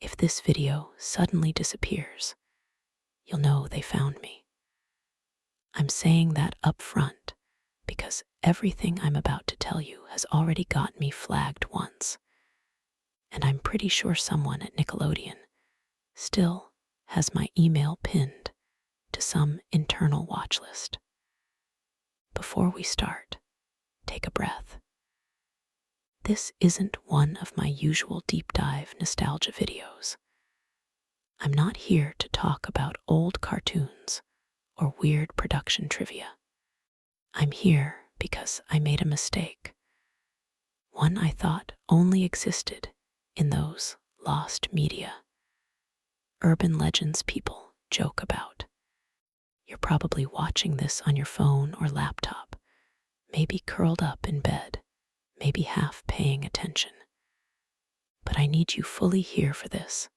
If this video suddenly disappears, you'll know they found me. I'm saying that up front because everything I'm about to tell you has already got me flagged once. And I'm pretty sure someone at Nickelodeon still has my email pinned to some internal watch list. Before we start, take a breath. This isn't one of my usual deep dive nostalgia videos. I'm not here to talk about old cartoons or weird production trivia. I'm here because I made a mistake. One I thought only existed in those lost media. Urban legends people joke about. You're probably watching this on your phone or laptop, maybe curled up in bed, maybe half paying attention. But I need you fully here for this.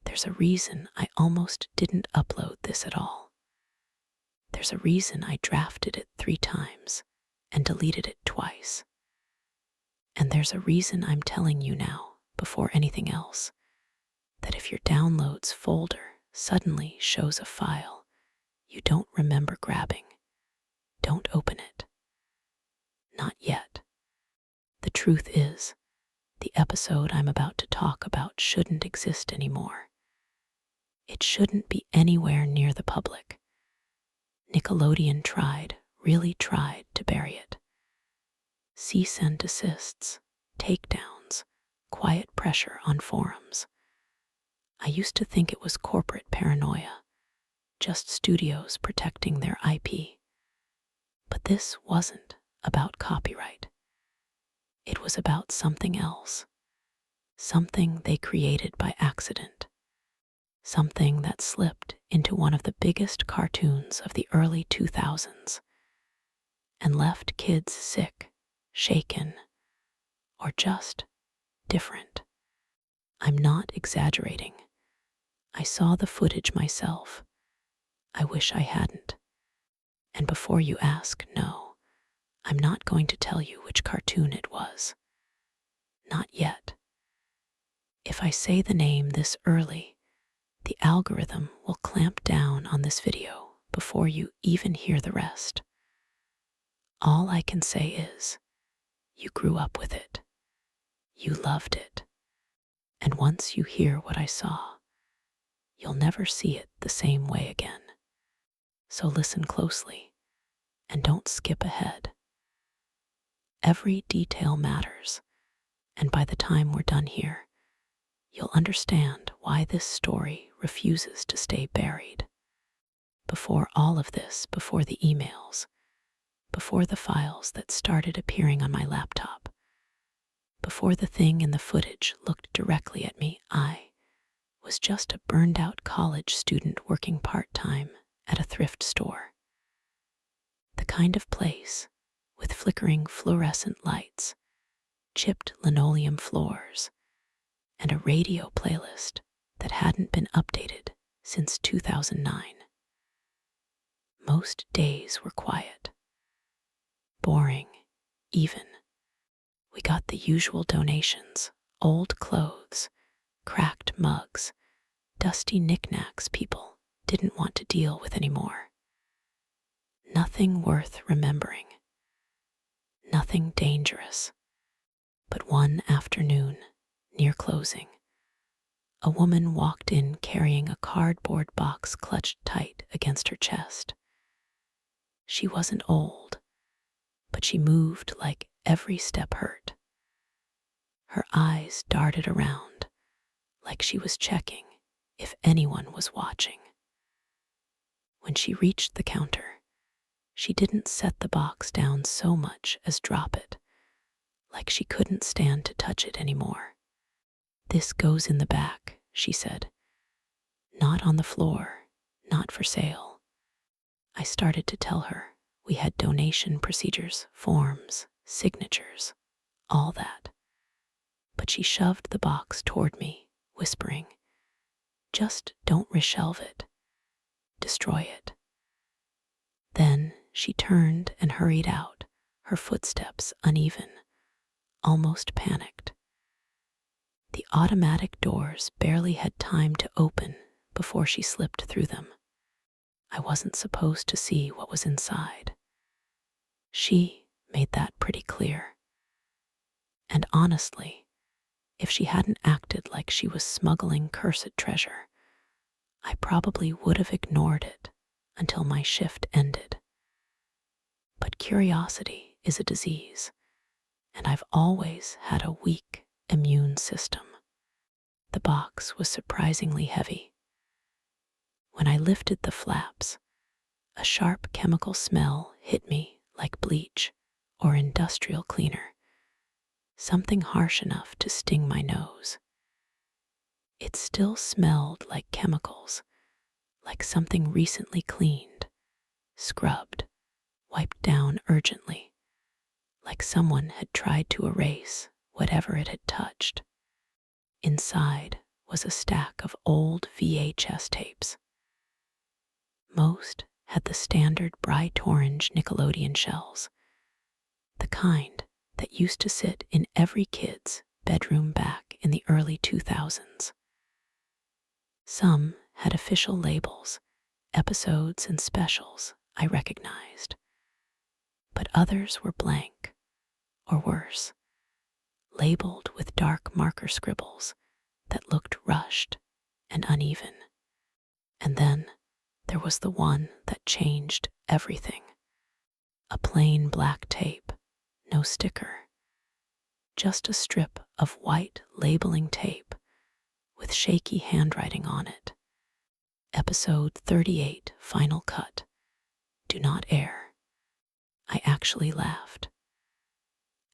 There's a reason I almost didn't upload this at all. There's a reason I drafted it 3 times and deleted it twice. And there's a reason I'm telling you now, before anything else, that if your downloads folder suddenly shows a file you don't remember grabbing, don't open it. Not yet. The truth is, the episode I'm about to talk about shouldn't exist anymore. It shouldn't be anywhere near the public. Nickelodeon really tried to bury it. Cease and desists, takedowns, quiet pressure on forums. I used to think it was corporate paranoia, just studios protecting their IP. But this wasn't about copyright. It was about something else, something they created by accident, something that slipped into one of the biggest cartoons of the early 2000s and left kids sick, shaken, or just different. I'm not exaggerating. I saw the footage myself. I wish I hadn't. And before you ask, no, I'm not going to tell you which cartoon it was. Not yet. If I say the name this early, the algorithm will clamp down on this video before you even hear the rest. All I can say is, you grew up with it. You loved it. And once you hear what I saw, you'll never see it the same way again. So listen closely and don't skip ahead. Every detail matters, and by the time we're done here, you'll understand why this story refuses to stay buried. Before all of this, before the emails, before the files that started appearing on my laptop, before the thing in the footage looked directly at me, I was just a burned-out college student working part-time at a thrift store. The kind of place with flickering fluorescent lights, chipped linoleum floors, and a radio playlist that hadn't been updated since 2009. Most days were quiet, boring, even. We got the usual donations, old clothes, cracked mugs, dusty knickknacks people didn't want to deal with anymore. Nothing worth remembering. Nothing dangerous. But one afternoon, near closing, a woman walked in carrying a cardboard box clutched tight against her chest. She wasn't old, but she moved like every step hurt. Her eyes darted around, like she was checking if anyone was watching. When she reached the counter, she didn't set the box down so much as drop it, like she couldn't stand to touch it anymore. "This goes in the back," she said. "Not on the floor, not for sale." I started to tell her we had donation procedures, forms, signatures, all that. But she shoved the box toward me, whispering, "Just don't reshelve it. Destroy it." Then she turned and hurried out, her footsteps uneven, almost panicked. The automatic doors barely had time to open before she slipped through them. I wasn't supposed to see what was inside. She made that pretty clear. And honestly, if she hadn't acted like she was smuggling cursed treasure, I probably would have ignored it until my shift ended. But curiosity is a disease, and I've always had a weak immune system. The box was surprisingly heavy. When I lifted the flaps, a sharp chemical smell hit me like bleach or industrial cleaner, something harsh enough to sting my nose. It still smelled like chemicals, like something recently cleaned, scrubbed, wiped down urgently, like someone had tried to erase whatever it had touched. Inside was a stack of old VHS tapes. Most had the standard bright orange Nickelodeon shells, the kind that used to sit in every kid's bedroom back in the early 2000s. Some had official labels, episodes and specials I recognized, but others were blank, or worse, labeled with dark marker scribbles that looked rushed and uneven. And then there was the one that changed everything. A plain black tape, no sticker, just a strip of white labeling tape with shaky handwriting on it. Episode 38, Final Cut. Do not air. I actually laughed.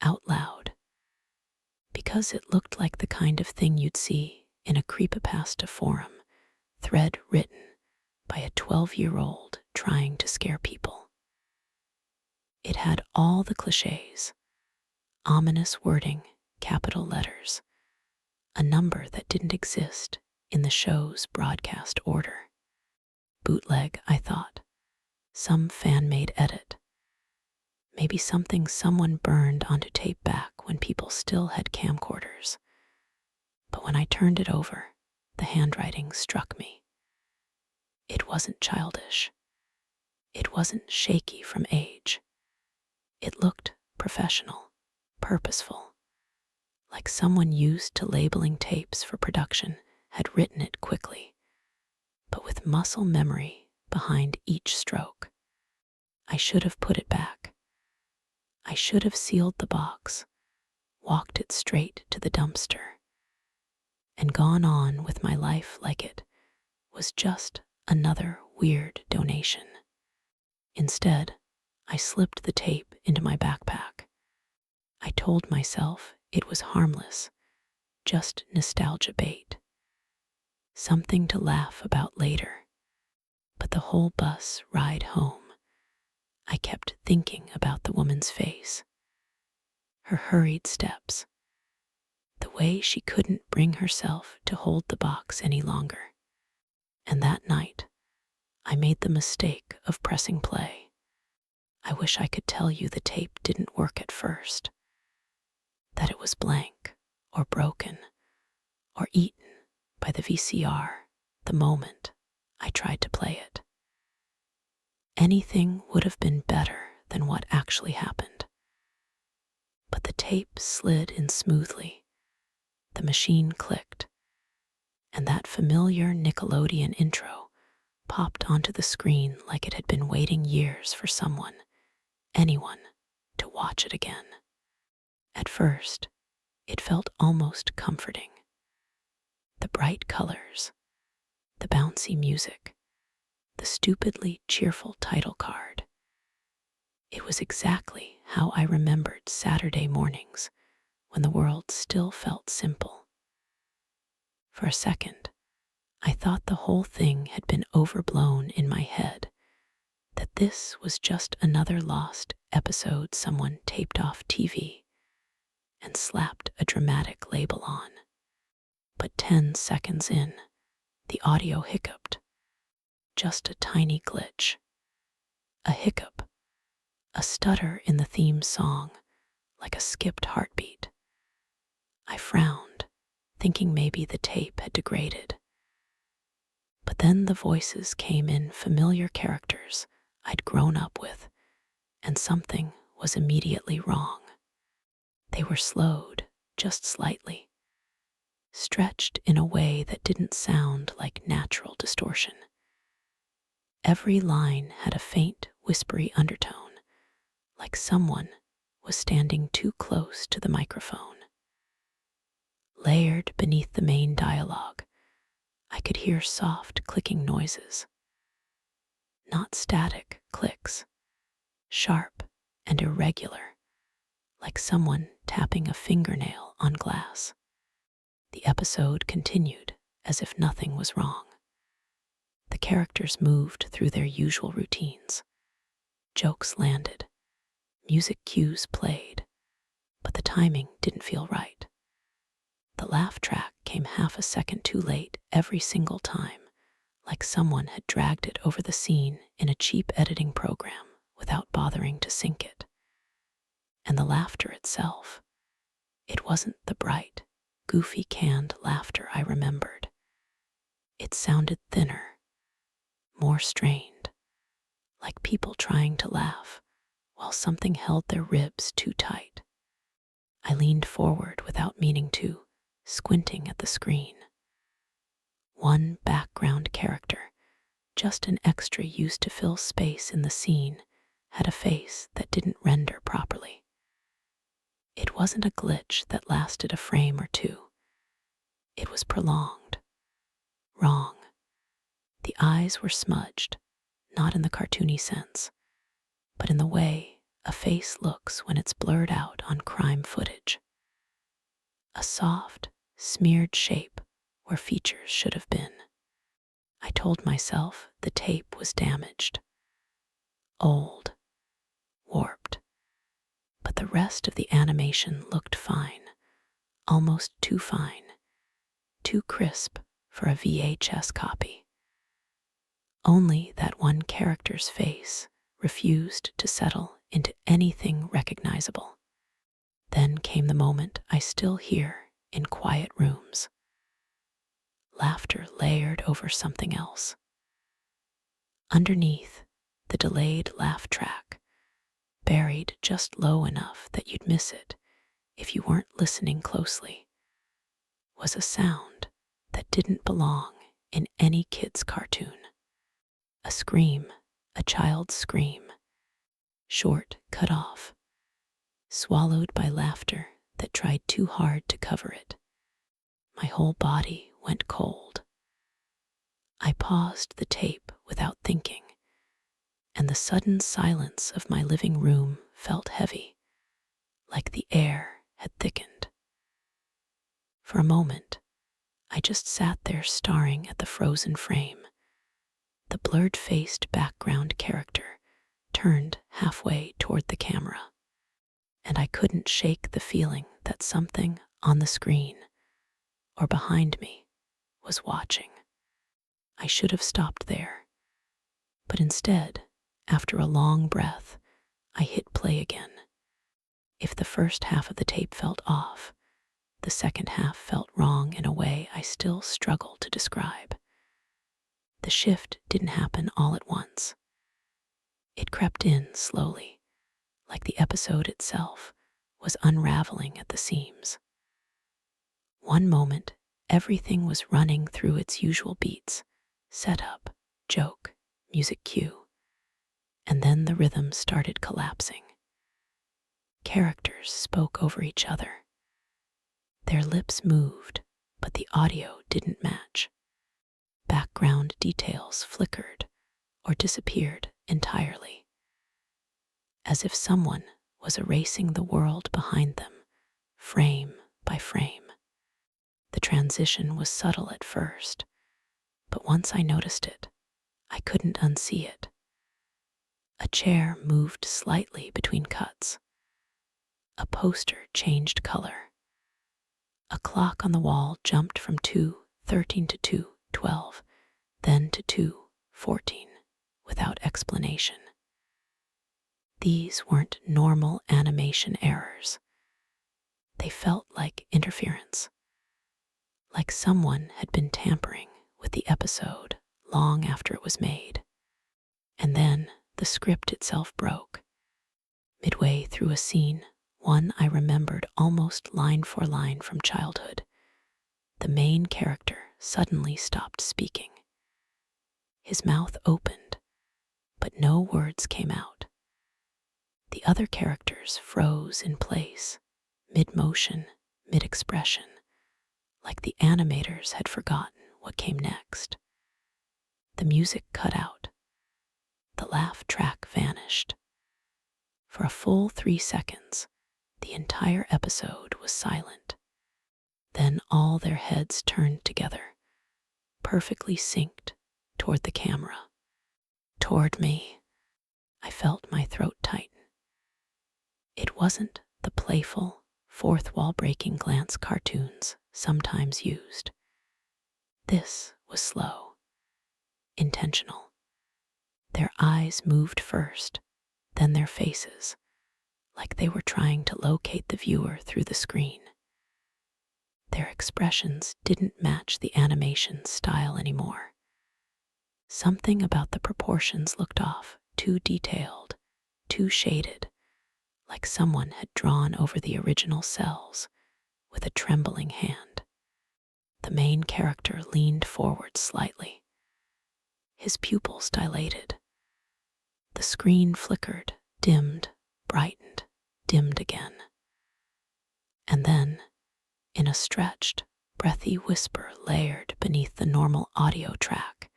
Out loud. Because it looked like the kind of thing you'd see in a creepypasta forum, thread written by a 12-year-old trying to scare people. It had all the cliches, ominous wording, capital letters, a number that didn't exist in the show's broadcast order. Bootleg, I thought. Some fan-made edit. Maybe something someone burned onto tape back when people still had camcorders. But when I turned it over, the handwriting struck me. It wasn't childish. It wasn't shaky from age. It looked professional, purposeful, like someone used to labeling tapes for production had written it quickly, but with muscle memory behind each stroke. I should have put it back. I should have sealed the box, walked it straight to the dumpster, and gone on with my life like it was just another weird donation. Instead, I slipped the tape into my backpack. I told myself it was harmless, just nostalgia bait, something to laugh about later. But the whole bus ride home, I kept thinking about the woman's face, her hurried steps, the way she couldn't bring herself to hold the box any longer. And that night, I made the mistake of pressing play. I wish I could tell you the tape didn't work at first, that it was blank or broken or eaten by the VCR the moment I tried to play it. Anything would have been better than what actually happened. But the tape slid in smoothly, the machine clicked, and that familiar Nickelodeon intro popped onto the screen like it had been waiting years for someone, anyone, to watch it again. At first, it felt almost comforting. The bright colors, the bouncy music, the stupidly cheerful title card. It was exactly how I remembered Saturday mornings when the world still felt simple. For a second, I thought the whole thing had been overblown in my head, that this was just another lost episode someone taped off TV and slapped a dramatic label on. But 10 seconds in, the audio hiccuped. Just a tiny glitch. A hiccup. A stutter in the theme song, like a skipped heartbeat. I frowned, thinking maybe the tape had degraded. But then the voices came in familiar characters I'd grown up with, and something was immediately wrong. They were slowed just slightly, stretched in a way that didn't sound like natural distortion. Every line had a faint, whispery undertone, like someone was standing too close to the microphone. Layered beneath the main dialogue, I could hear soft clicking noises, not static clicks, sharp and irregular, like someone tapping a fingernail on glass. The episode continued as if nothing was wrong. The characters moved through their usual routines. Jokes landed, music cues played, but the timing didn't feel right. The laugh track came half a second too late every single time, like someone had dragged it over the scene in a cheap editing program without bothering to sync it. And the laughter itself, it wasn't the bright, goofy canned laughter I remembered. It sounded thinner, more strained, like people trying to laugh while something held their ribs too tight. I leaned forward without meaning to, squinting at the screen. One background character, just an extra used to fill space in the scene, had a face that didn't render properly. It wasn't a glitch that lasted a frame or two. It was prolonged, wrong. The eyes were smudged, not in the cartoony sense, but in the way a face looks when it's blurred out on crime footage. A soft, smeared shape where features should have been. I told myself the tape was damaged, old, warped, but the rest of the animation looked fine, almost too fine, too crisp for a VHS copy. Only that one character's face refused to settle into anything recognizable. Then came the moment I still hear in quiet rooms. Laughter layered over something else. Underneath the delayed laugh track, buried just low enough that you'd miss it if you weren't listening closely, was a sound that didn't belong in any kid's cartoon. A scream, a child's scream, short, cut off, swallowed by laughter that tried too hard to cover it. My whole body went cold. I paused the tape without thinking, and the sudden silence of my living room felt heavy, like the air had thickened. For a moment, I just sat there staring at the frozen frame. The blurred-faced background character turned halfway toward the camera, and I couldn't shake the feeling that something on the screen or behind me was watching. I should have stopped there, but instead, after a long breath, I hit play again. If the first half of the tape felt off, the second half felt wrong in a way I still struggle to describe. The shift didn't happen all at once. It crept in slowly, like the episode itself was unraveling at the seams. One moment, everything was running through its usual beats, setup, joke, music cue, and then the rhythm started collapsing. Characters spoke over each other. Their lips moved, but the audio didn't match. Background details flickered or disappeared entirely, as if someone was erasing the world behind them, frame by frame. The transition was subtle at first, but once I noticed it, I couldn't unsee it. A chair moved slightly between cuts. A poster changed color. A clock on the wall jumped from 2:13 to 2:12, then to 2:14, without explanation. These weren't normal animation errors. They felt like interference. like someone had been tampering with the episode long after it was made. And then the script itself broke. Midway through a scene, one I remembered almost line for line from childhood, the main character suddenly stopped speaking. His mouth opened, but no words came out. The other characters froze in place, mid-motion, mid-expression, like the animators had forgotten what came next. The music cut out. The laugh track vanished. For a full 3 seconds, the entire episode was silent. Then all their heads turned together, perfectly synced toward the camera. Toward me. I felt my throat tighten. It wasn't the playful, fourth wall breaking glance cartoons sometimes used. This was slow, intentional. Their eyes moved first, then their faces, like they were trying to locate the viewer through the screen. Their expressions didn't match the animation style anymore. Something about the proportions looked off, too detailed, too shaded, like someone had drawn over the original cells with a trembling hand. The main character leaned forward slightly. His pupils dilated. The screen flickered, dimmed, brightened, dimmed again. And then, in a stretched, breathy whisper layered beneath the normal audio track,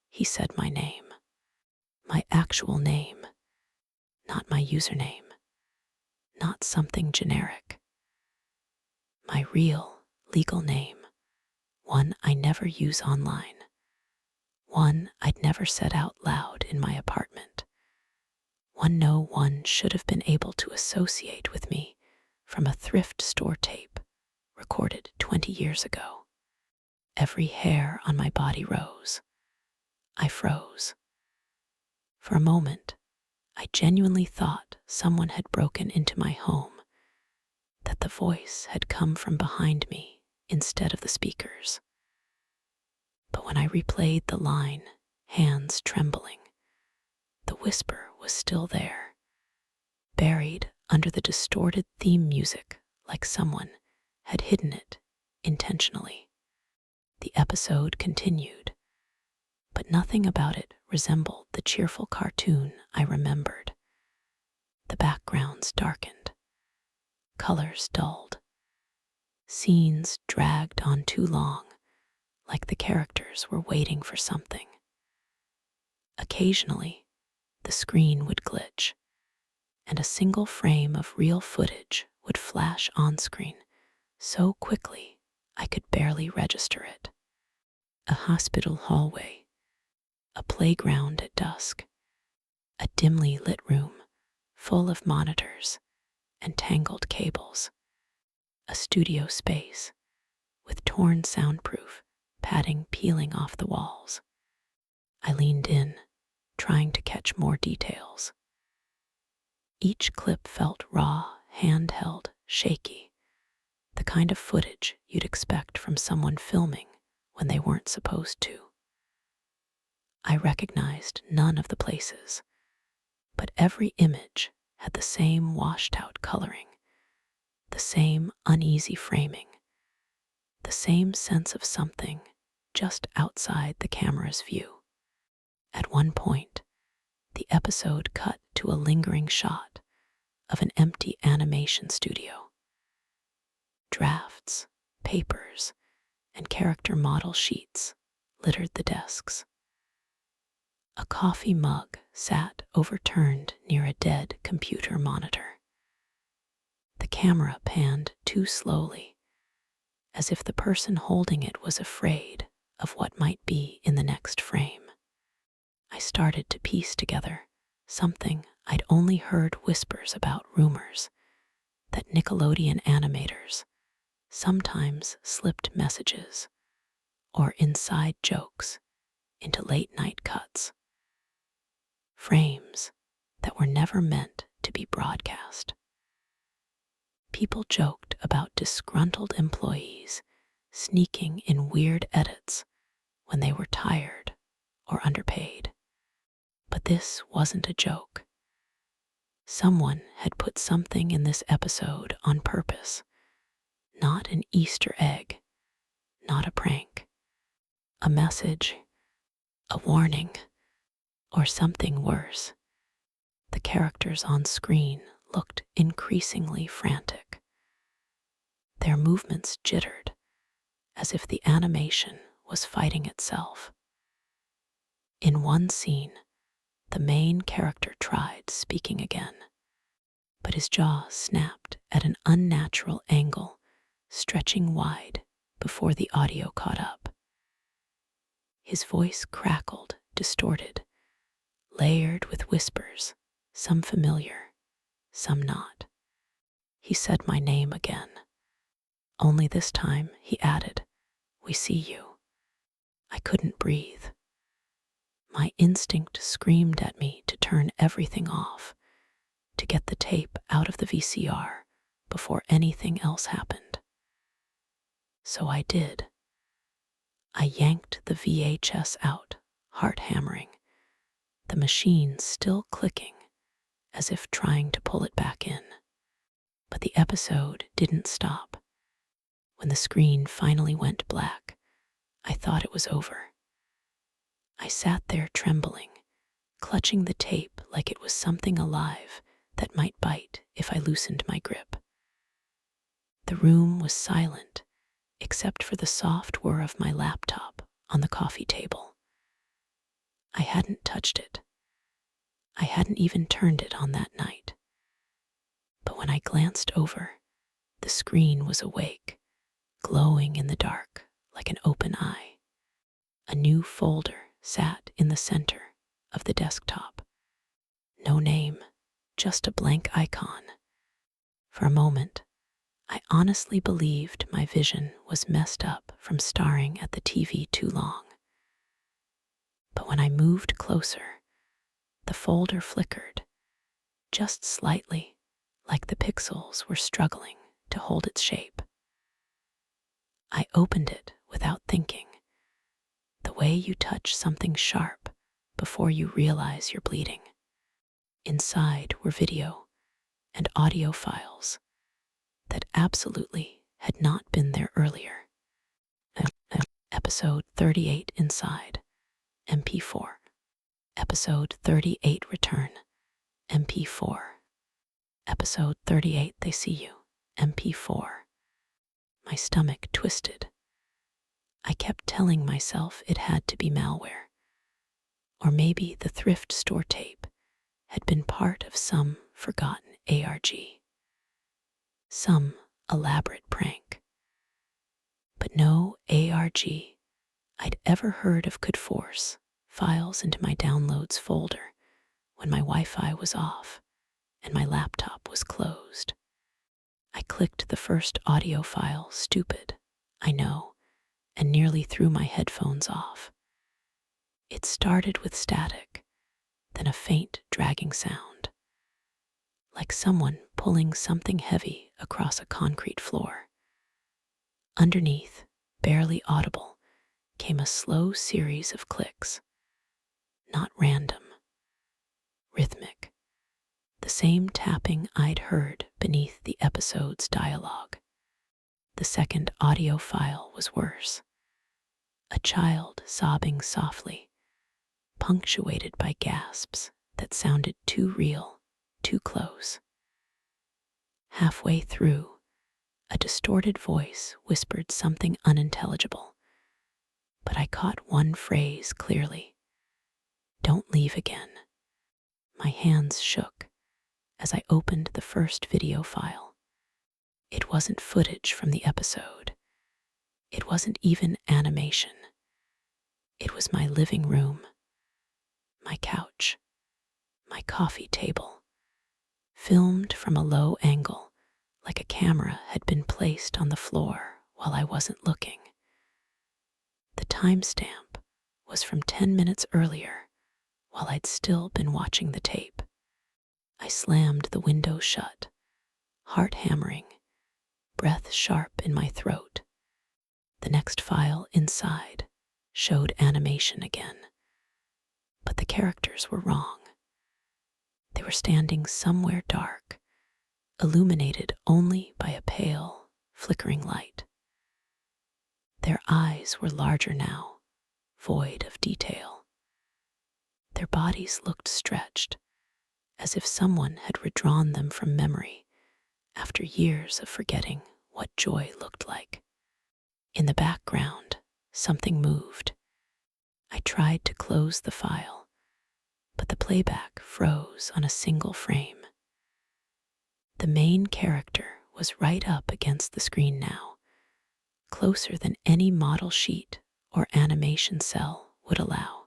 he said my name. My actual name, not my username, not something generic. My real, legal name, one I never use online, one I'd never said out loud in my apartment, one no one should have been able to associate with me from a thrift store tape recorded 20 years ago. Every hair on my body rose. I froze. For a moment, I genuinely thought someone had broken into my home, that the voice had come from behind me instead of the speakers. But when I replayed the line, hands trembling, the whisper was still there, buried under the distorted theme music like someone had hidden it intentionally. The episode continued, but nothing about it resembled the cheerful cartoon I remembered. The backgrounds darkened, colors dulled, scenes dragged on too long, like the characters were waiting for something. Occasionally, the screen would glitch, and a single frame of real footage would flash on screen so quickly I could barely register it. A hospital hallway, a playground at dusk, a dimly lit room full of monitors and tangled cables, a studio space with torn soundproof padding peeling off the walls. I leaned in, trying to catch more details. Each clip felt raw, handheld, shaky, the kind of footage you'd expect from someone filming when they weren't supposed to. I recognized none of the places, but every image had the same washed-out coloring, the same uneasy framing, the same sense of something just outside the camera's view. At one point, the episode cut to a lingering shot of an empty animation studio. Drafts, papers, and character model sheets littered the desks. A coffee mug sat overturned near a dead computer monitor. The camera panned too slowly, as if the person holding it was afraid of what might be in the next frame. I started to piece together something I'd only heard whispers about, rumors that Nickelodeon animators sometimes slipped messages or inside jokes into late-night cuts, frames that were never meant to be broadcast. People joked about disgruntled employees sneaking in weird edits when they were tired or underpaid. But this wasn't a joke. Someone had put something in this episode on purpose. Not an Easter egg, not a prank, a message, a warning, or something worse. The characters on screen looked increasingly frantic. Their movements jittered, as if the animation was fighting itself. In one scene, the main character tried speaking again, but his jaw snapped at an unnatural angle, stretching wide before the audio caught up. His voice crackled, distorted, layered with whispers, some familiar, some not. He said my name again. Only this time, he added, "We see you." I couldn't breathe. My instinct screamed at me to turn everything off, to get the tape out of the VCR before anything else happened. So I did. I yanked the VHS out, heart hammering, the machine still clicking, as if trying to pull it back in. But the episode didn't stop. When the screen finally went black, I thought it was over. I sat there trembling, clutching the tape like it was something alive that might bite if I loosened my grip. The room was silent, except for the soft whir of my laptop on the coffee table. I hadn't touched it. I hadn't even turned it on that night. But when I glanced over, the screen was awake, glowing in the dark like an open eye. A new folder sat in the center of the desktop. No name, just a blank icon. For a moment, I honestly believed my vision was messed up from staring at the TV too long. But when I moved closer, the folder flickered, just slightly, like the pixels were struggling to hold its shape. I opened it without thinking, the way you touch something sharp before you realize you're bleeding. Inside were video and audio files that absolutely had not been there earlier. Episode 38 inside, MP4. Episode 38 return, MP4. Episode 38 they see you, MP4. My stomach twisted. I kept telling myself it had to be malware. Or maybe the thrift store tape had been part of some forgotten ARG. Some elaborate prank. But no ARG I'd ever heard of could force files into my downloads folder when my Wi-Fi was off and my laptop was closed. I clicked the first audio file, stupid, I know, and nearly threw my headphones off. It started with static, then a faint dragging sound, like someone pulling something heavy across a concrete floor. Underneath, barely audible, came a slow series of clicks. Not random, rhythmic, the same tapping I'd heard beneath the episode's dialogue. The second audio file was worse. A child sobbing softly, punctuated by gasps that sounded too real, too close. Halfway through, a distorted voice whispered something unintelligible, but I caught one phrase clearly. "Don't leave again." My hands shook as I opened the first video file. It wasn't footage from the episode. It wasn't even animation. It was my living room, my couch, my coffee table, filmed from a low angle, like a camera had been placed on the floor while I wasn't looking. The timestamp was from 10 minutes earlier, while I'd still been watching the tape. I slammed the window shut, heart hammering, breath sharp in my throat. The next file inside showed animation again, but the characters were wrong. They were standing somewhere dark, illuminated only by a pale, flickering light. Their eyes were larger now, void of detail. Their bodies looked stretched, as if someone had redrawn them from memory after years of forgetting what joy looked like. In the background, something moved. I tried to close the file, but the playback froze on a single frame. The main character was right up against the screen now, closer than any model sheet or animation cell would allow.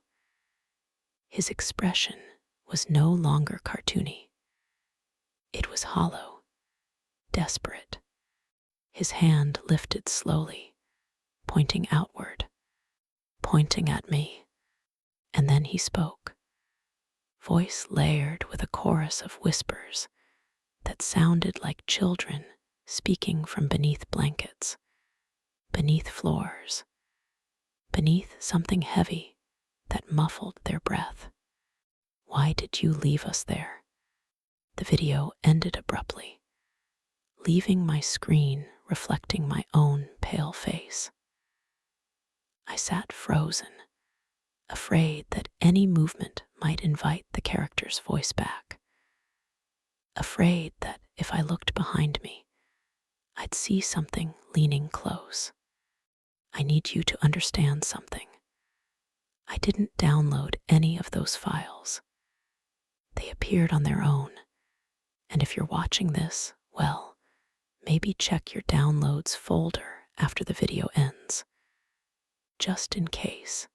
His expression was no longer cartoony. It was hollow, desperate. His hand lifted slowly, pointing outward, pointing at me, and then he spoke, voice layered with a chorus of whispers that sounded like children speaking from beneath blankets, beneath floors, beneath something heavy that muffled their breath. Why did you leave us there? The video ended abruptly, leaving my screen reflecting my own pale face. I sat frozen, afraid that any movement might invite the character's voice back, afraid that if I looked behind me, I'd see something leaning close. I need you to understand something. I didn't download any of those files. They appeared on their own, and if you're watching this, well, maybe check your downloads folder after the video ends, just in case.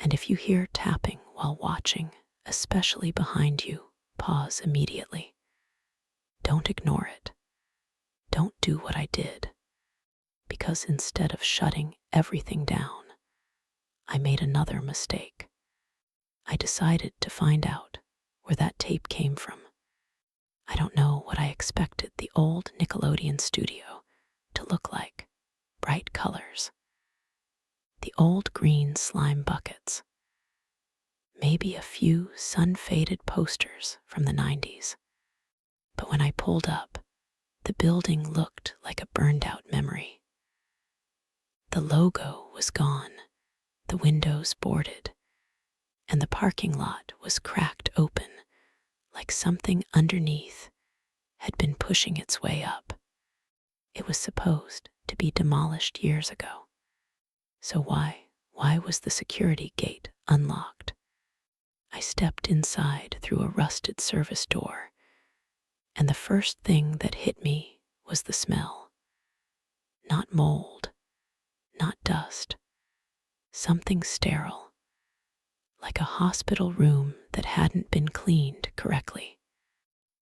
And if you hear tapping while watching, especially behind you, pause immediately. Don't ignore it. Don't do what I did, because instead of shutting everything down, I made another mistake. I decided to find out where that tape came from. I don't know what I expected the old Nickelodeon studio to look like. Bright colors, the old green slime buckets, maybe a few sun-faded posters from the 90s. But when I pulled up, the building looked like a burned-out memory. The logo was gone, the windows boarded, and the parking lot was cracked open like something underneath had been pushing its way up. It was supposed to be demolished years ago. So why was the security gate unlocked? I stepped inside through a rusted service door, and the first thing that hit me was the smell. Not mold, not dust, something sterile, like a hospital room that hadn't been cleaned correctly.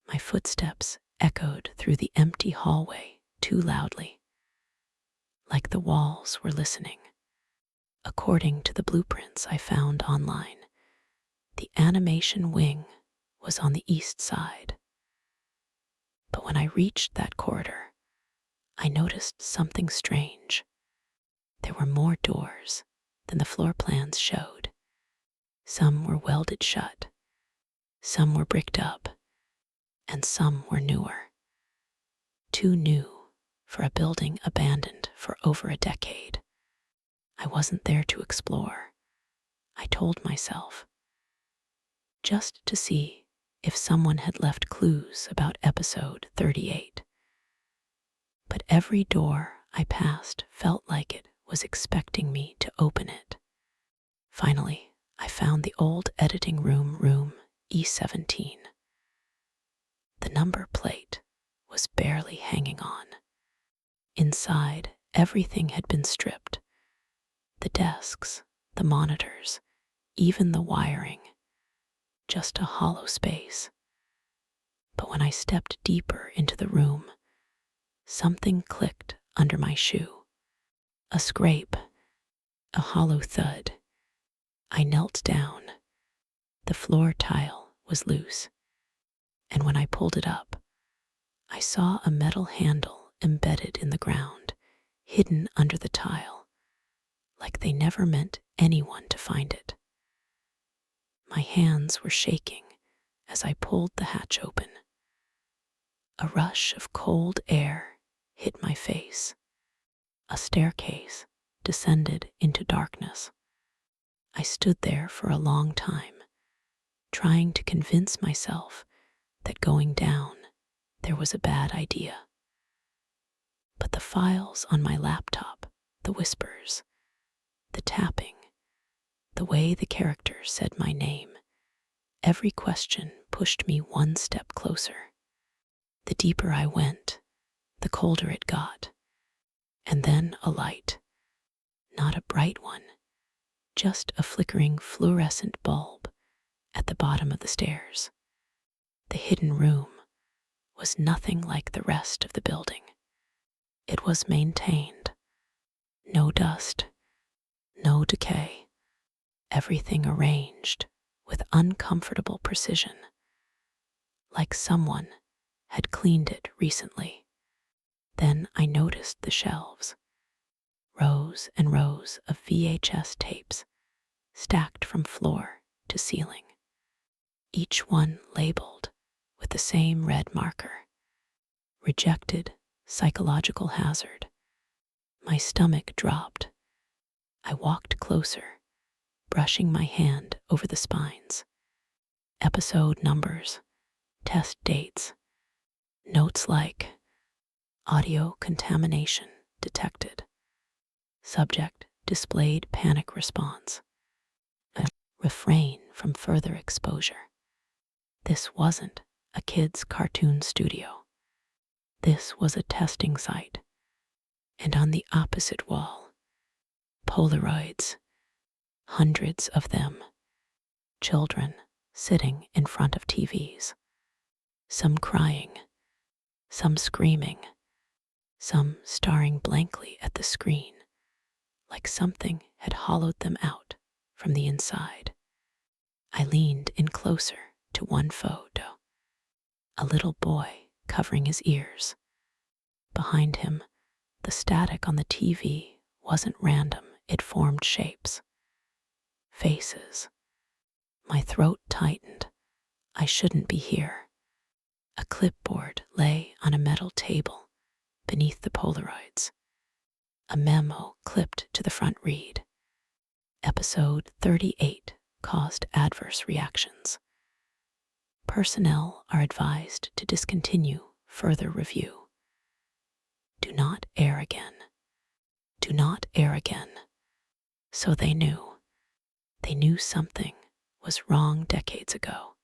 My footsteps echoed through the empty hallway too loudly, like the walls were listening. According to the blueprints I found online, the animation wing was on the east side. But when I reached that corridor, I noticed something strange. There were more doors than the floor plans showed. Some were welded shut, some were bricked up, and some were newer. Too new for a building abandoned for over a decade. I wasn't there to explore, I told myself, just to see if someone had left clues about episode 38. But every door I passed felt like it was expecting me to open it. Finally, I found the old editing room E17. The number plate was barely hanging on. Inside, everything had been stripped. The desks, the monitors, even the wiring. Just a hollow space. But when I stepped deeper into the room, something clicked under my shoe. A scrape, a hollow thud. I knelt down. The floor tile was loose, and when I pulled it up, I saw a metal handle embedded in the ground, hidden under the tile, like they never meant anyone to find it. My hands were shaking as I pulled the hatch open. A rush of cold air hit my face. A staircase descended into darkness. I stood there for a long time, trying to convince myself that going down there was a bad idea. But the files on my laptop, the whispers, the tapping, the way the character said my name, every question pushed me one step closer. The deeper I went, the colder it got. And then a light, not a bright one, just a flickering fluorescent bulb at the bottom of the stairs. The hidden room was nothing like the rest of the building. It was maintained. No dust, no decay, everything arranged with uncomfortable precision, like someone had cleaned it recently. Then I noticed the shelves, rows and rows of VHS tapes stacked from floor to ceiling, each one labeled with the same red marker: rejected psychological hazard. My stomach dropped. I walked closer, brushing my hand over the spines. Episode numbers, test dates, notes like audio contamination detected, subject displayed panic response, refrain from further exposure. This wasn't a kid's cartoon studio. This was a testing site. And on the opposite wall, Polaroids, hundreds of them, children sitting in front of TVs, some crying, some screaming, some staring blankly at the screen, like something had hollowed them out from the inside. I leaned in closer to one photo, a little boy covering his ears. Behind him, the static on the TV wasn't random, it formed shapes, faces. My throat tightened. I shouldn't be here. A clipboard lay on a metal table beneath the Polaroids. A memo clipped to the front read: Episode 38 caused adverse reactions. Personnel are advised to discontinue further review. Do not air again. Do not air again. So they knew. They knew something was wrong decades ago.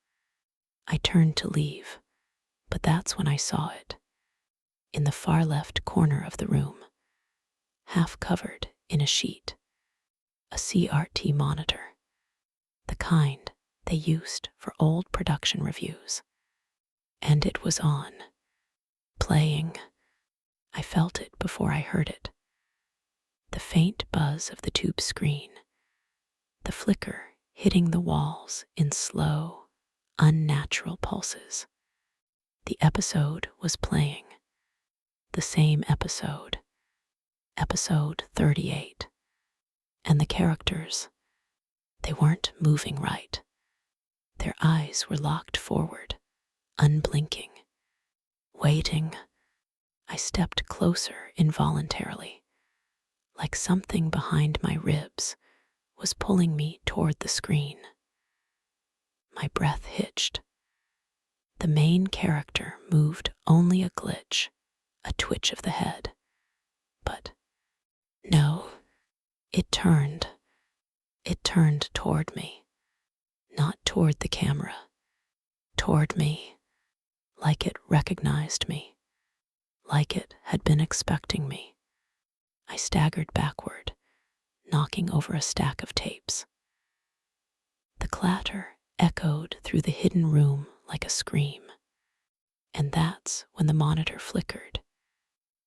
I turned to leave, but that's when I saw it. In the far left corner of the room, half covered in a sheet, a CRT monitor, the kind they used for old production reviews. And it was on, playing. I felt it before I heard it. The faint buzz of the tube screen, the flicker hitting the walls in slow, unnatural pulses. The episode was playing. The same episode, episode 38. And the characters, they weren't moving right. Their eyes were locked forward, unblinking, waiting. I stepped closer involuntarily, like something behind my ribs was pulling me toward the screen. My breath hitched. The main character moved only a glitch, a twitch of the head. But no, it turned. It turned toward me, not toward the camera, toward me, like it recognized me, like it had been expecting me. I staggered backward, knocking over a stack of tapes. The clatter echoed through the hidden room like a scream. And that's when the monitor flickered.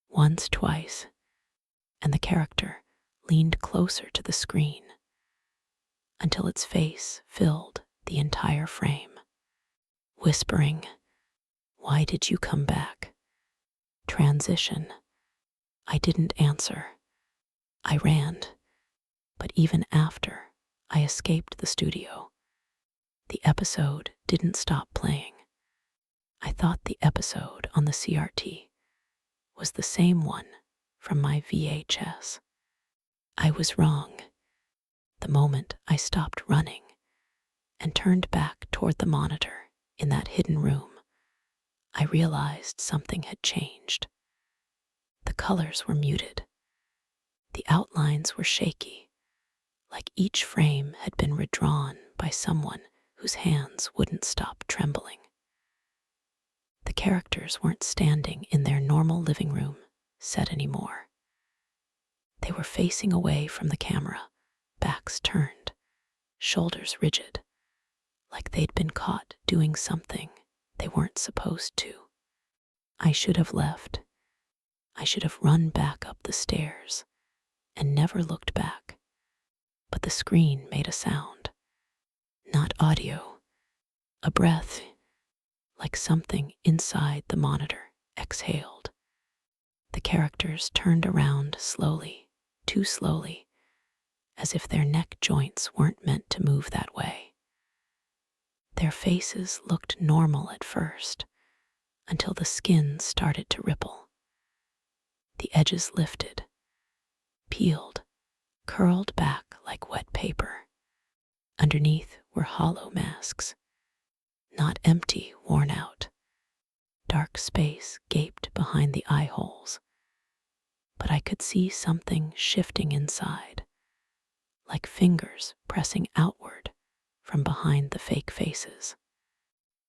Once, twice, and the character leaned closer to the screen until its face filled the entire frame, whispering, "Why did you come back?" Transition. I didn't answer. I ran, but even after I escaped the studio, the episode didn't stop playing. I thought the episode on the CRT was the same one from my VHS. I was wrong. The moment I stopped running and turned back toward the monitor in that hidden room, I realized something had changed. The colors were muted. The outlines were shaky, like each frame had been redrawn by someone whose hands wouldn't stop trembling. The characters weren't standing in their normal living room set anymore. They were facing away from the camera, backs turned, shoulders rigid, like they'd been caught doing something they weren't supposed to. I should have left. I should have run back up the stairs and never looked back. But the screen made a sound. Not audio. A breath, like something inside the monitor exhaled. The characters turned around slowly, too slowly, as if their neck joints weren't meant to move that way. Their faces looked normal at first, until the skin started to ripple. The edges lifted, peeled, curled back like wet paper. Underneath were hollow masks, not empty, worn out. Dark space gaped behind the eye holes, but I could see something shifting inside, like fingers pressing outward from behind the fake faces.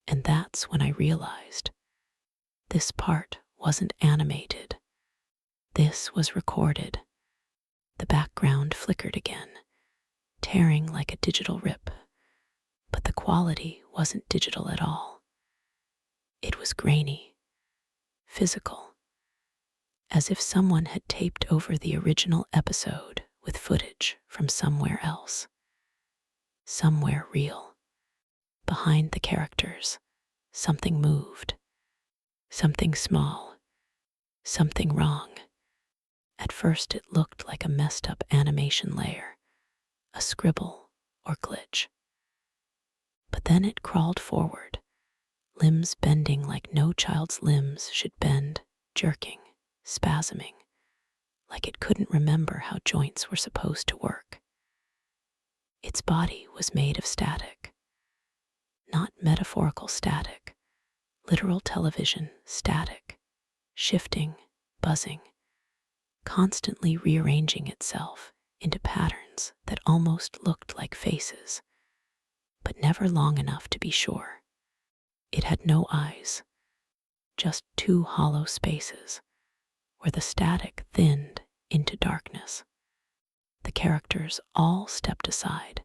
And that's when I realized this part wasn't animated. This was recorded. The background flickered again, tearing like a digital rip, but the quality wasn't digital at all. It was grainy, physical, as if someone had taped over the original episode with footage from somewhere else, somewhere real. Behind the characters, something moved, something small, something wrong. At first it looked like a messed up animation layer, a scribble or glitch. But then it crawled forward, limbs bending like no child's limbs should bend, jerking, spasming, like it couldn't remember how joints were supposed to work. Its body was made of static. Not metaphorical static, literal television static, shifting, buzzing, constantly rearranging itself into patterns that almost looked like faces, but never long enough to be sure. It had no eyes, just two hollow spaces where the static thinned into darkness. The characters all stepped aside,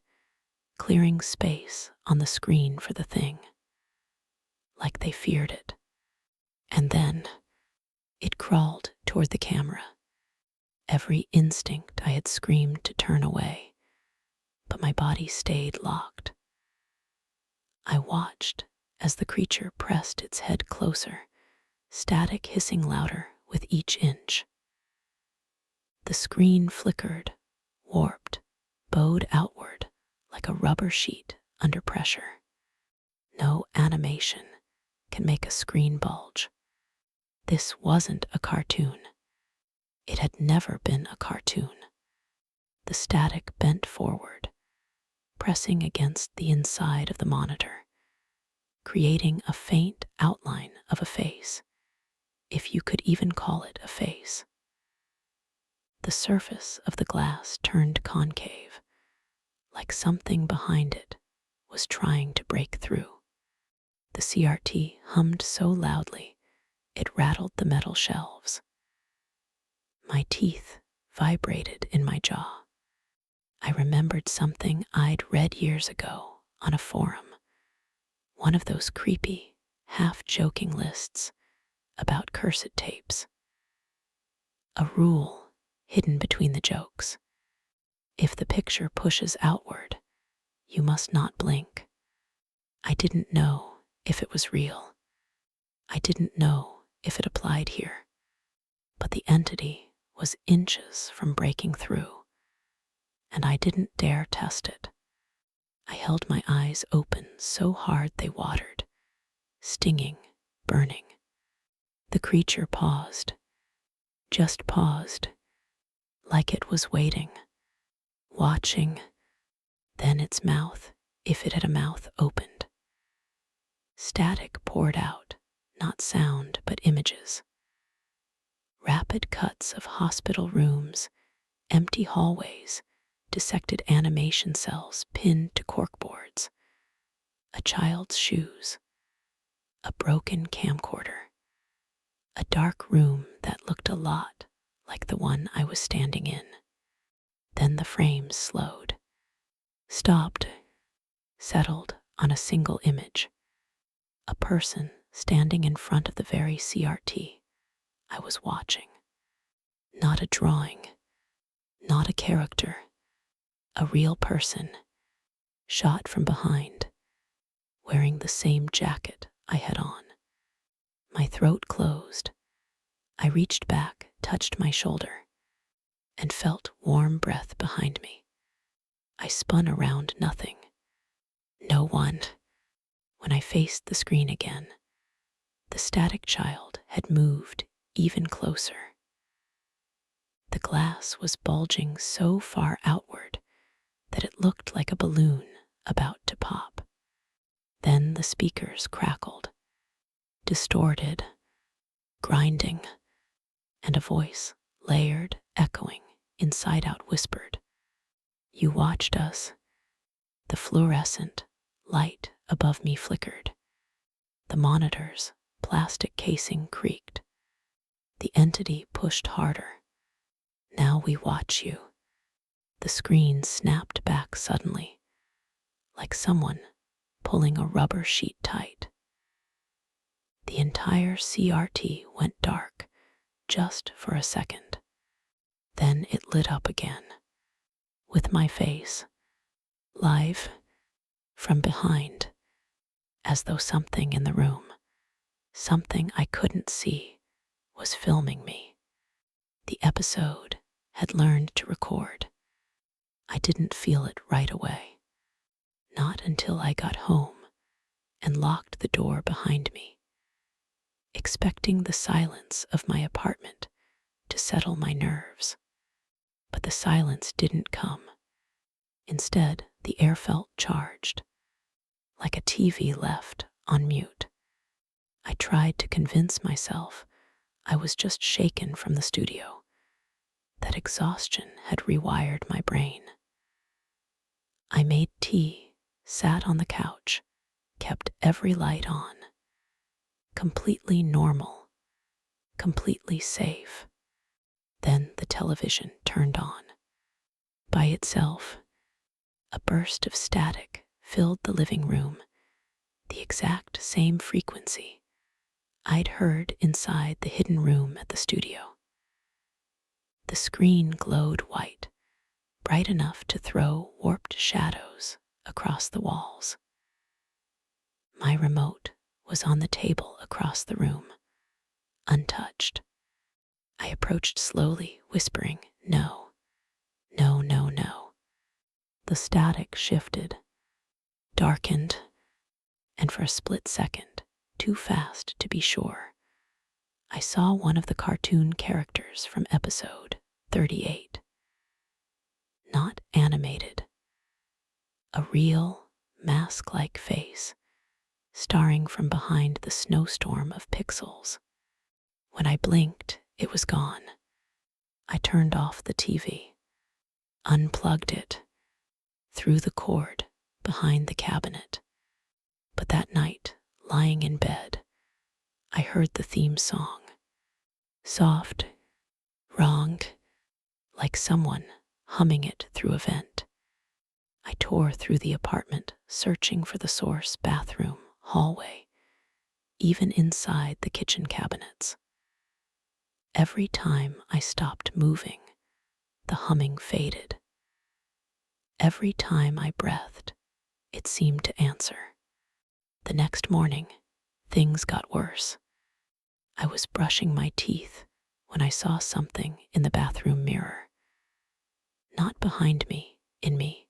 clearing space on the screen for the thing, like they feared it. And then it crawled toward the camera. Every instinct I had screamed to turn away, but my body stayed locked. I watched as the creature pressed its head closer, static hissing louder with each inch. The screen flickered, warped, bowed outward like a rubber sheet under pressure. No animation can make a screen bulge. This wasn't a cartoon. It had never been a cartoon. The static bent forward, pressing against the inside of the monitor, creating a faint outline of a face, if you could even call it a face. The surface of the glass turned concave, like something behind it was trying to break through. The CRT hummed so loudly, it rattled the metal shelves. My teeth vibrated in my jaw. I remembered something I'd read years ago on a forum, one of those creepy, half-joking lists about cursed tapes. A rule hidden between the jokes. If the picture pushes outward, you must not blink. I didn't know if it was real. I didn't know if it applied here. But the entity was inches from breaking through, and I didn't dare test it. I held my eyes open so hard they watered, stinging, burning. The creature paused, just paused, like it was waiting, watching. Then its mouth, if it had a mouth, opened. Static poured out, not sound, but images. Rapid cuts of hospital rooms, empty hallways, dissected animation cells pinned to corkboards, a child's shoes, a broken camcorder, a dark room that looked a lot like the one I was standing in. Then the frames slowed, stopped, settled on a single image, a person standing in front of the very CRT I was watching. Not a drawing, not a character, a real person, shot from behind, wearing the same jacket I had on. My throat closed. I reached back, touched my shoulder, and felt warm breath behind me. I spun around, nothing. No one. When I faced the screen again, the static child had moved even closer. The glass was bulging so far outward that it looked like a balloon about to pop. Then the speakers crackled, distorted, grinding, and a voice, layered, echoing, inside out, whispered, "You watched us." The fluorescent light above me flickered. The monitor's plastic casing creaked. The entity pushed harder. "Now we watch you." The screen snapped back suddenly, like someone pulling a rubber sheet tight. The entire CRT went dark, just for a second. Then it lit up again, with my face, live, from behind, as though something in the room, something I couldn't see, was filming me. The episode had learned to record. I didn't feel it right away, not until I got home and locked the door behind me, expecting the silence of my apartment to settle my nerves. But the silence didn't come. Instead, the air felt charged, like a TV left on mute. I tried to convince myself I was just shaken from the studio, that exhaustion had rewired my brain. I made tea, sat on the couch, kept every light on. Completely normal, completely safe. Then the television turned on. By itself, a burst of static filled the living room, the exact same frequency I'd heard inside the hidden room at the studio. The screen glowed white, bright enough to throw warped shadows across the walls. My remote was on the table across the room, untouched. I approached slowly, whispering, "No, no, no, no." The static shifted, darkened, and for a split second, too fast to be sure, I saw one of the cartoon characters from episode 38. Not animated. A real, mask-like face, starring from behind the snowstorm of pixels. When I blinked, it was gone. I turned off the TV, unplugged it, threw the cord behind the cabinet. But that night, lying in bed, I heard the theme song. Soft, wrong, like someone humming it through a vent. I tore through the apartment, searching for the source: bathroom, hallway, even inside the kitchen cabinets. Every time I stopped moving, the humming faded. Every time I breathed, it seemed to answer. The next morning, things got worse. I was brushing my teeth when I saw something in the bathroom mirror. Not behind me, in me.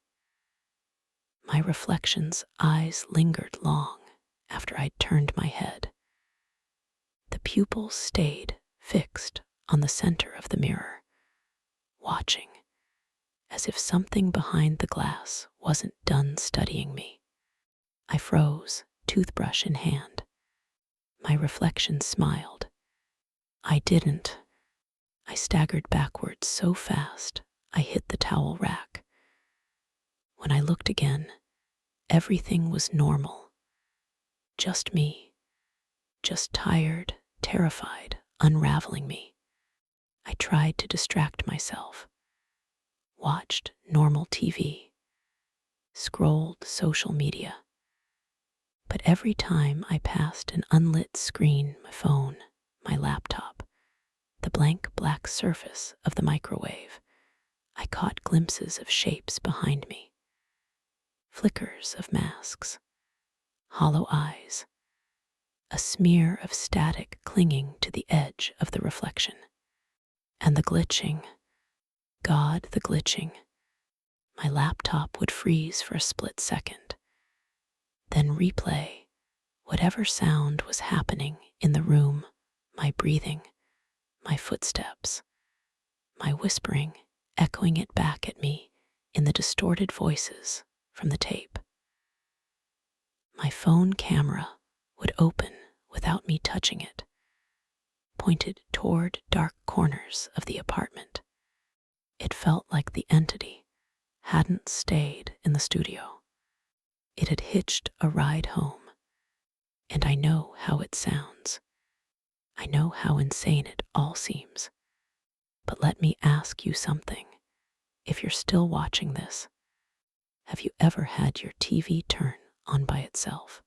My reflection's eyes lingered long after I'd turned my head. The pupils stayed fixed on the center of the mirror, watching, as if something behind the glass wasn't done studying me. I froze, toothbrush in hand. My reflection smiled. I didn't. I staggered backwards so fast I hit the towel rack. When I looked again, everything was normal. Just me. Just tired, terrified, unraveling me. I tried to distract myself. Watched normal TV. Scrolled social media. But every time I passed an unlit screen, my phone, my laptop, the blank black surface of the microwave, I caught glimpses of shapes behind me. Flickers of masks, hollow eyes, a smear of static clinging to the edge of the reflection. And the glitching. God, the glitching. My laptop would freeze for a split second, then replay whatever sound was happening in the room, my breathing, my footsteps, my whispering, echoing it back at me in the distorted voices from the tape. My phone camera would open without me touching it, pointed toward dark corners of the apartment. It felt like the entity hadn't stayed in the studio. It had hitched a ride home, and I know how it sounds. I know how insane it all seems. But let me ask you something. If you're still watching this, have you ever had your TV turn on by itself?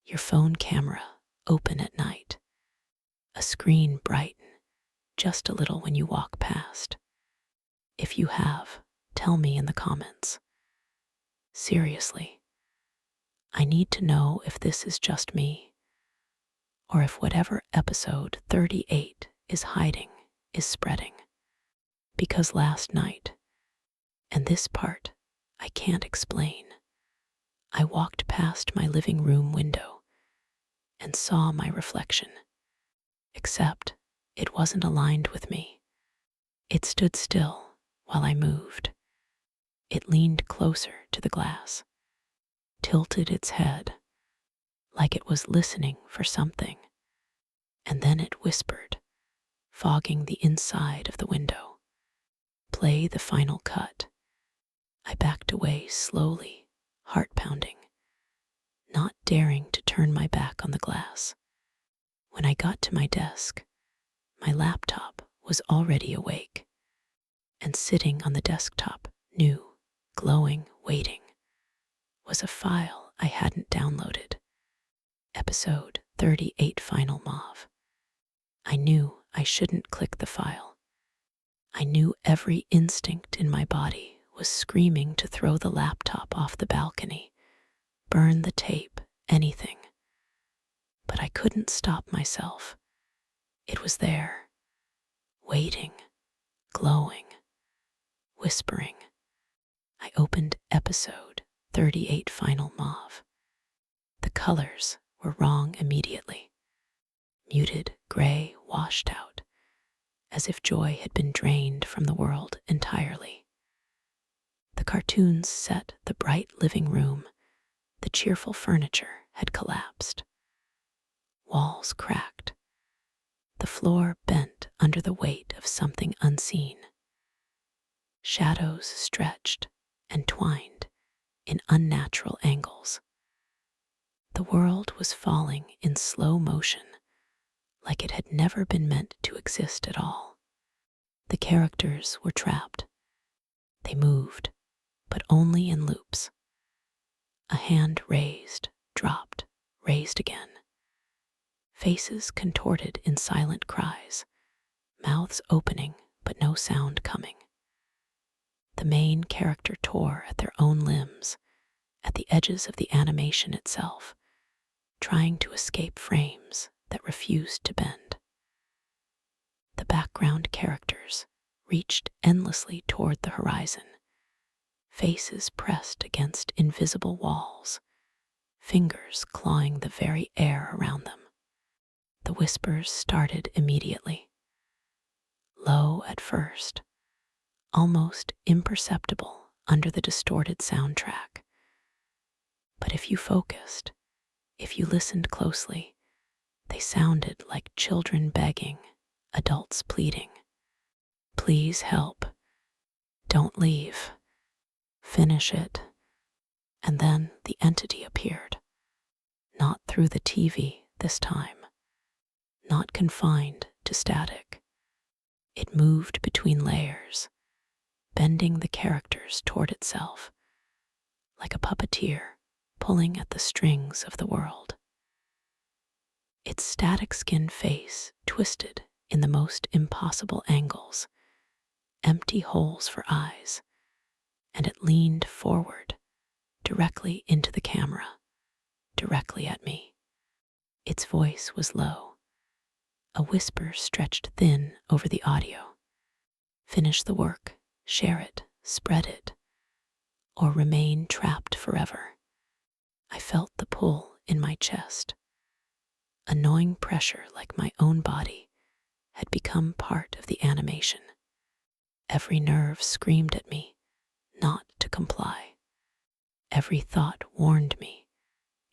Your phone camera open at night? A screen brighten just a little when you walk past? If you have, tell me in the comments. Seriously, I need to know if this is just me, or if whatever episode 38 is hiding is spreading. Because last night, and this part I can't explain, I walked past my living room window and saw my reflection, except it wasn't aligned with me. It stood still while I moved. It leaned closer to the glass, tilted its head like it was listening for something, and then it whispered, fogging the inside of the window, "Play the final cut." I backed away slowly, heart pounding, not daring to turn my back on the glass. When I got to my desk, my laptop was already awake, and sitting on the desktop, new, glowing, waiting, was a file I hadn't downloaded. Episode 38 Final Mauve. I knew I shouldn't click the file. I knew every instinct in my body was screaming to throw the laptop off the balcony, burn the tape, anything. But I couldn't stop myself. It was there, waiting, glowing, whispering. I opened episode 38 Final Mauve. The colors were wrong immediately. Muted, gray, washed out, as if joy had been drained from the world entirely. The cartoons set the bright living room. The cheerful furniture had collapsed. Walls cracked. The floor bent under the weight of something unseen. Shadows stretched and twined in unnatural angles. The world was falling in slow motion, like it had never been meant to exist at all. The characters were trapped. They moved, but only in loops. A hand raised, dropped, raised again. Faces contorted in silent cries, mouths opening but no sound coming. The main character tore at their own limbs, at the edges of the animation itself, trying to escape frames that refused to bend. The background characters reached endlessly toward the horizon, faces pressed against invisible walls, fingers clawing the very air around them. The whispers started immediately, low at first, almost imperceptible under the distorted soundtrack. But if you focused, if you listened closely, they sounded like children begging, adults pleading. Please help. Don't leave. Finish it. And then the entity appeared. Not through the TV this time. Not confined to static. It moved between layers, bending the characters toward itself, like a puppeteer pulling at the strings of the world. Its static-skinned face twisted in the most impossible angles, empty holes for eyes, and it leaned forward, directly into the camera, directly at me. Its voice was low. A whisper stretched thin over the audio. Finish the work, share it, spread it, or remain trapped forever. I felt the pull in my chest. A gnawing pressure like my own body had become part of the animation. Every nerve screamed at me not to comply. Every thought warned me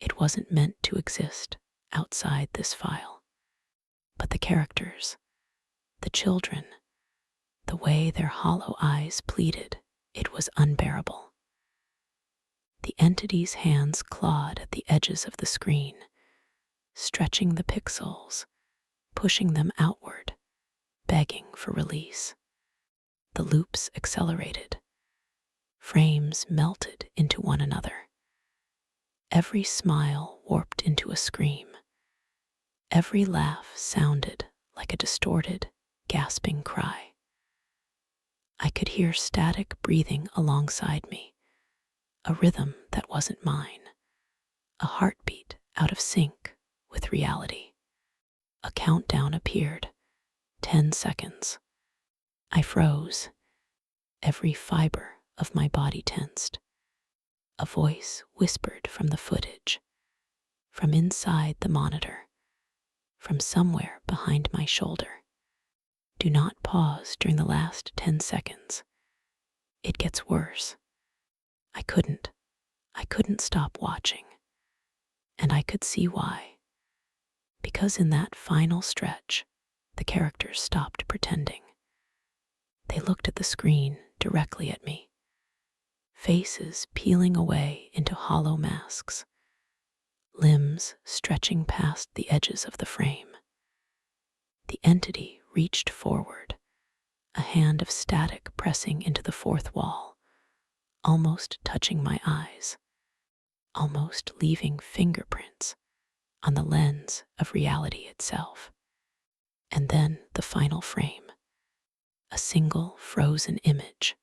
it wasn't meant to exist outside this file. But the characters, the children, the way their hollow eyes pleaded, it was unbearable. The entity's hands clawed at the edges of the screen, stretching the pixels, pushing them outward, begging for release. The loops accelerated. Frames melted into one another. Every smile warped into a scream. Every laugh sounded like a distorted, gasping cry. I could hear static breathing alongside me, a rhythm that wasn't mine, a heartbeat out of sync with reality. A countdown appeared. 10 seconds. I froze. Every fiber of my body tensed. A voice whispered from the footage, from inside the monitor, from somewhere behind my shoulder. Do not pause during the last 10 seconds. It gets worse. I couldn't stop watching. And I could see why. Because in that final stretch, the characters stopped pretending. They looked at the screen directly at me, faces peeling away into hollow masks, limbs stretching past the edges of the frame. The entity reached forward, a hand of static pressing into the fourth wall, almost touching my eyes, almost leaving fingerprints on the lens of reality itself. And then the final frame, a single frozen image.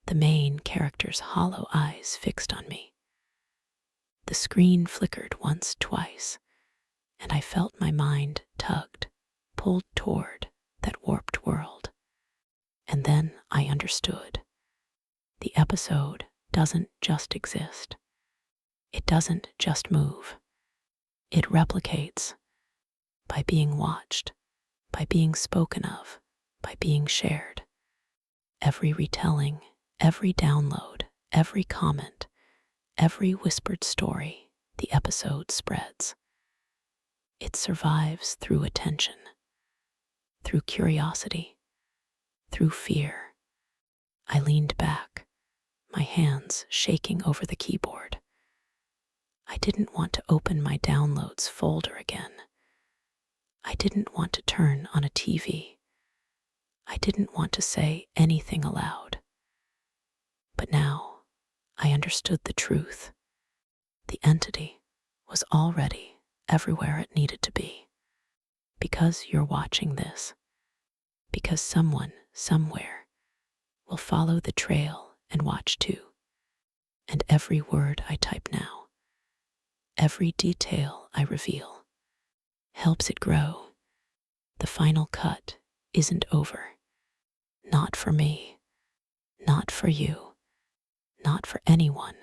The main character's hollow eyes fixed on me. The screen flickered once, twice, and I felt my mind tugged, pulled toward that warped world. And then I understood. The episode doesn't just exist. It doesn't just move. It replicates by being watched, by being spoken of, by being shared. Every retelling, every download, every comment, every whispered story, the episode spreads. It survives through attention, through curiosity, through fear. I leaned back, my hands shaking over the keyboard. I didn't want to open my downloads folder again. I didn't want to turn on a TV. I didn't want to say anything aloud. But now I understood the truth. The entity was already everywhere it needed to be. Because you're watching this, because someone, somewhere, will follow the trail and watch too. And every word I type now, every detail I reveal, helps it grow, The final cut isn't over. Not for me, not for you, not for anyone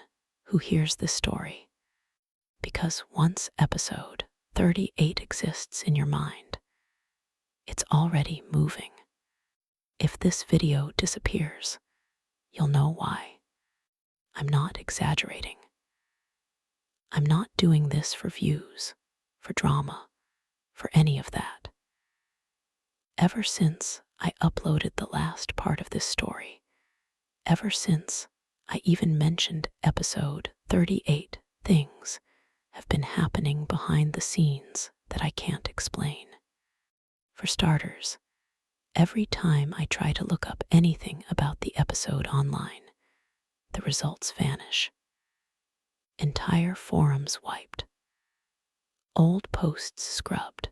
who hears this story. Because once episode 38 exists in your mind, it's already moving. If this video disappears, you'll know why. I'm not exaggerating. I'm not doing this for views, for drama, for any of that. Ever since I uploaded the last part of this story, ever since I even mentioned episode 38, things have been happening behind the scenes that I can't explain. For starters, every time I try to look up anything about the episode online, the results vanish. Entire forums wiped. Old posts scrubbed.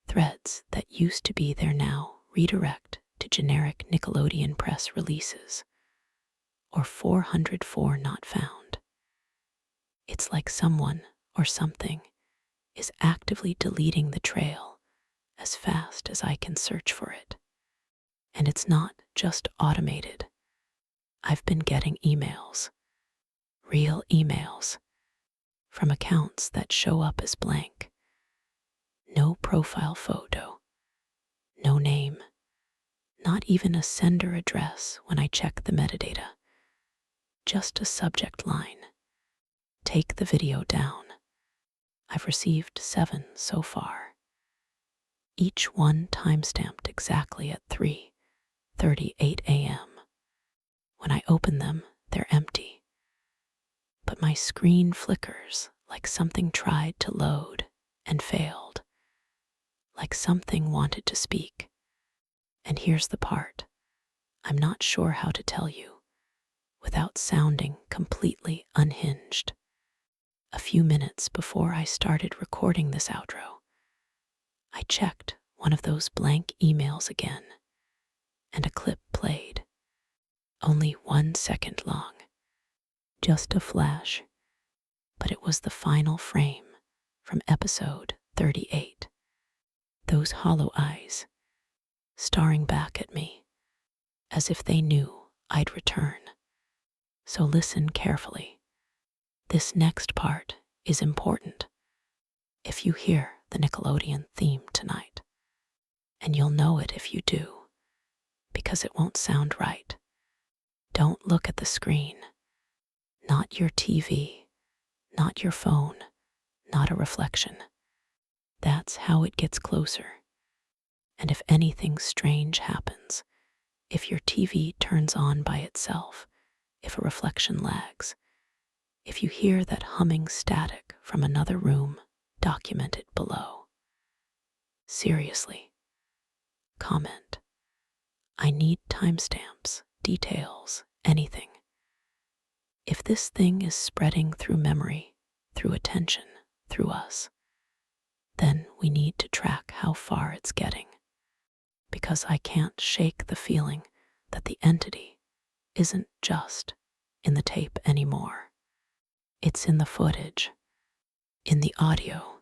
Threads that used to be there now redirect to generic Nickelodeon press releases, or 404 not found. It's like someone or something is actively deleting the trail as fast as I can search for it. And it's not just automated. I've been getting emails, real emails, from accounts that show up as blank. No profile photo, no name, not even a sender address when I check the metadata. Just a subject line. Take the video down. I've received 7 so far. Each one timestamped exactly at 3:38 a.m. When I open them, they're empty. But my screen flickers like something tried to load and failed. Like something wanted to speak. And here's the part. I'm not sure how to tell you without sounding completely unhinged. A few minutes before I started recording this outro, I checked one of those blank emails again, and a clip played. Only 1 second long. Just a flash. But it was the final frame from episode 38. Those hollow eyes, staring back at me, as if they knew I'd return. So listen carefully. This next part is important. If you hear the Nickelodeon theme tonight, and you'll know it if you do, because it won't sound right. Don't look at the screen. Not your TV, not your phone, not a reflection. That's how it gets closer. And if anything strange happens, if your TV turns on by itself, if a reflection lags, if you hear that humming static from another room, document it below. Seriously. Comment. I need timestamps, details, anything. If this thing is spreading through memory, through attention, through us, then we need to track how far it's getting. Because I can't shake the feeling that the entity isn't just in the tape anymore. It's in the footage, in the audio,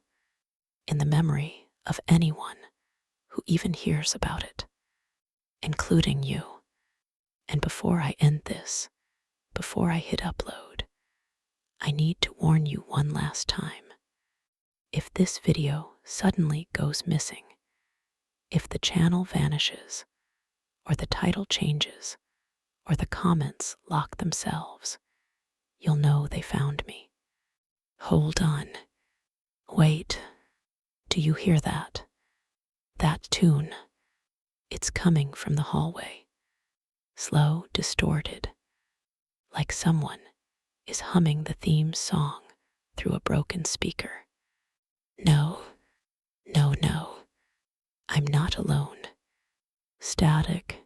in the memory of anyone who even hears about it, including you. And before I end this, before I hit upload, I need to warn you one last time. If this video suddenly goes missing, if the channel vanishes, or the title changes, or the comments lock themselves, you'll know they found me. Hold on. Wait. Do you hear that? That tune. It's coming from the hallway. Slow, distorted. Like someone is humming the theme song through a broken speaker. No, no, no. I'm not alone. Static,